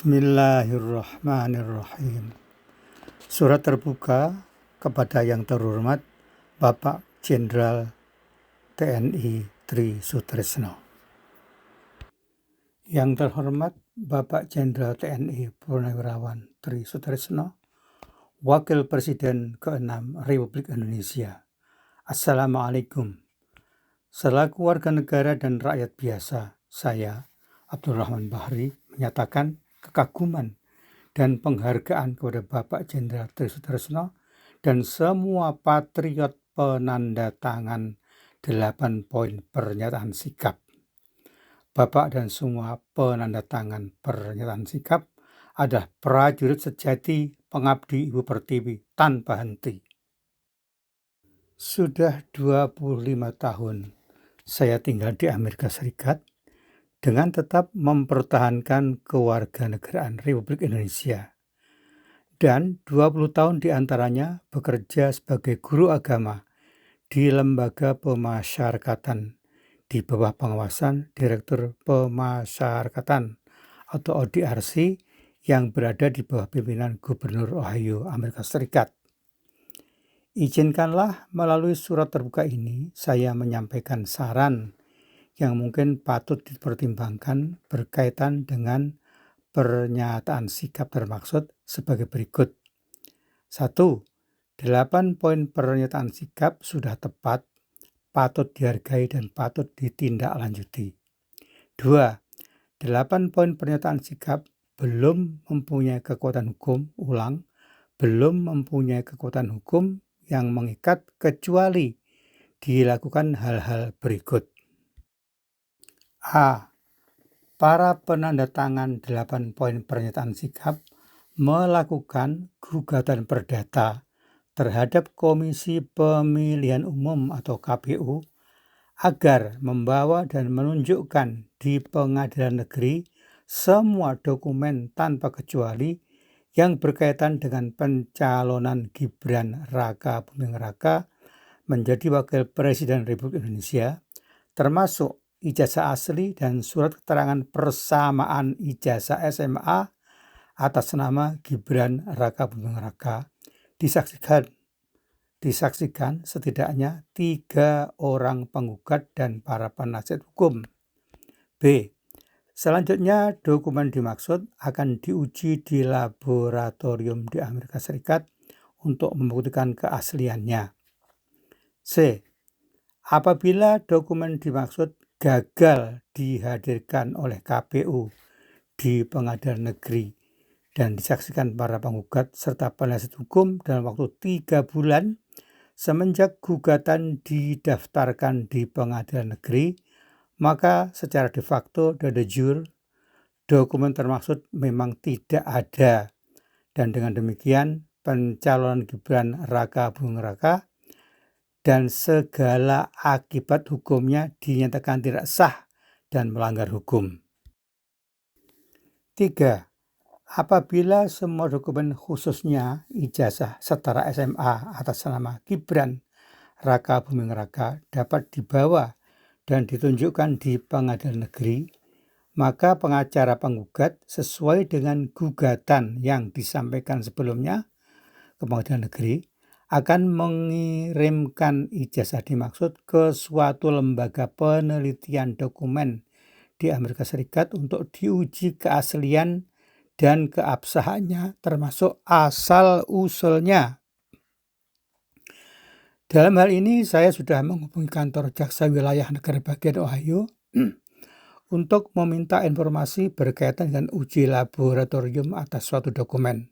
Bismillahirrahmanirrahim. Surat terbuka kepada yang terhormat Bapak Jenderal TNI Tri Sutresno. Yang terhormat Bapak Jenderal TNI Purnawirawan Tri Sutresno, Wakil Presiden ke-6 Republik Indonesia. Assalamualaikum. Selaku warga negara dan rakyat biasa, saya, Abdurrahman Bahri, menyatakan kekaguman dan penghargaan kepada Bapak Jenderal Tri Sutresno dan semua patriot penanda tangan 8 poin pernyataan sikap. Bapak dan semua penanda tangan pernyataan sikap adalah prajurit sejati pengabdi Ibu Pertiwi tanpa henti. Sudah 25 tahun saya tinggal di Amerika Serikat dengan tetap mempertahankan kewarganegaraan Republik Indonesia. Dan 20 tahun diantaranya bekerja sebagai guru agama di Lembaga Pemasyarakatan di bawah pengawasan Direktur Pemasyarakatan atau ODRC yang berada di bawah pimpinan Gubernur Ohio, Amerika Serikat. Izinkanlah melalui surat terbuka ini saya menyampaikan saran yang mungkin patut dipertimbangkan berkaitan dengan pernyataan sikap termaksud sebagai berikut. 1. 8 poin pernyataan sikap sudah tepat, patut dihargai dan patut ditindaklanjuti. 2. 8 poin pernyataan sikap belum mempunyai kekuatan hukum, belum mempunyai kekuatan hukum yang mengikat kecuali dilakukan hal-hal berikut. A. Para penanda tangan 8 poin pernyataan sikap melakukan gugatan perdata terhadap Komisi Pemilihan Umum atau KPU agar membawa dan menunjukkan di pengadilan negeri semua dokumen tanpa kecuali yang berkaitan dengan pencalonan Gibran Raka Buming Raka menjadi Wakil Presiden Republik Indonesia, termasuk ijazah asli dan surat keterangan persamaan ijazah SMA atas nama Gibran Raka Buming Raka disaksikan setidaknya 3 orang penggugat dan para penasihat hukum. B. Selanjutnya dokumen dimaksud akan diuji di laboratorium di Amerika Serikat untuk membuktikan keasliannya. C. Apabila dokumen dimaksud gagal dihadirkan oleh KPU di pengadilan negeri dan disaksikan para penggugat serta penasihat hukum dalam waktu 3 bulan semenjak gugatan didaftarkan di pengadilan negeri, maka secara de facto dan de jure dokumen termaksud memang tidak ada, dan dengan demikian pencalonan Gibran Raka Buming Raka dan segala akibat hukumnya dinyatakan tidak sah dan melanggar hukum. 3. Apabila semua dokumen khususnya ijazah setara SMA atas nama Gibran Raka Buming Raka dapat dibawa dan ditunjukkan di pengadilan negeri, maka pengacara penggugat sesuai dengan gugatan yang disampaikan sebelumnya ke pengadilan negeri akan mengirimkan ijazah dimaksud ke suatu lembaga penelitian dokumen di Amerika Serikat untuk diuji keaslian dan keabsahannya termasuk asal-usulnya. Dalam hal ini saya sudah menghubungi kantor Jaksa Wilayah Negara Bagian Ohio untuk meminta informasi berkaitan dengan uji laboratorium atas suatu dokumen.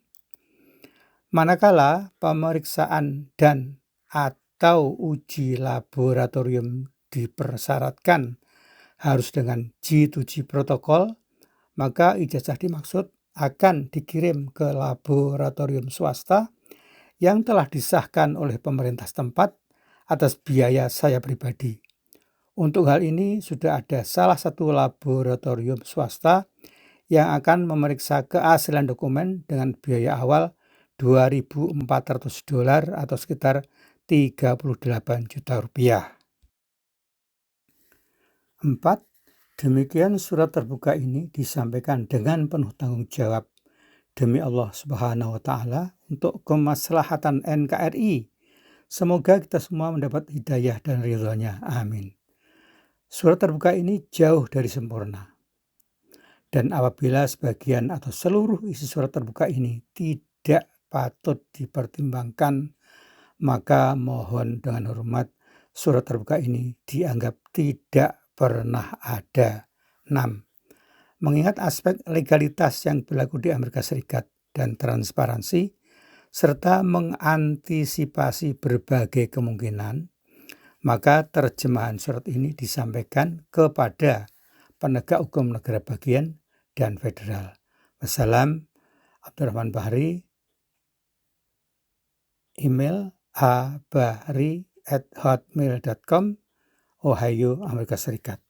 Manakala pemeriksaan dan atau uji laboratorium dipersyaratkan harus dengan G2G protokol, maka ijazah dimaksud akan dikirim ke laboratorium swasta yang telah disahkan oleh pemerintah setempat atas biaya saya pribadi. Untuk hal ini sudah ada salah satu laboratorium swasta yang akan memeriksa keaslian dokumen dengan biaya awal $2.400 atau sekitar 38 juta rupiah. 4. Demikian surat terbuka ini disampaikan dengan penuh tanggung jawab demi Allah Subhanahu wa Ta'ala untuk kemaslahatan NKRI. Semoga kita semua mendapat hidayah dan ridhonya. Amin. Surat terbuka ini jauh dari sempurna. Dan apabila sebagian atau seluruh isi surat terbuka ini tidak patut dipertimbangkan, maka mohon dengan hormat surat terbuka ini dianggap tidak pernah ada. 6. Mengingat aspek legalitas yang berlaku di Amerika Serikat dan transparansi, serta mengantisipasi berbagai kemungkinan, maka terjemahan surat ini disampaikan kepada penegak hukum negara bagian dan federal. Wassalam, Abdurrahman Bahri, email abahri@hotmail.com, Ohio, Amerika Serikat.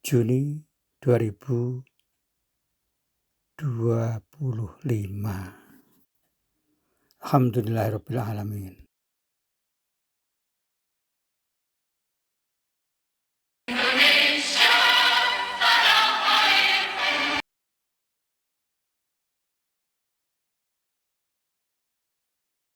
Juni 2025. Alhamdulillahirabbil alamin.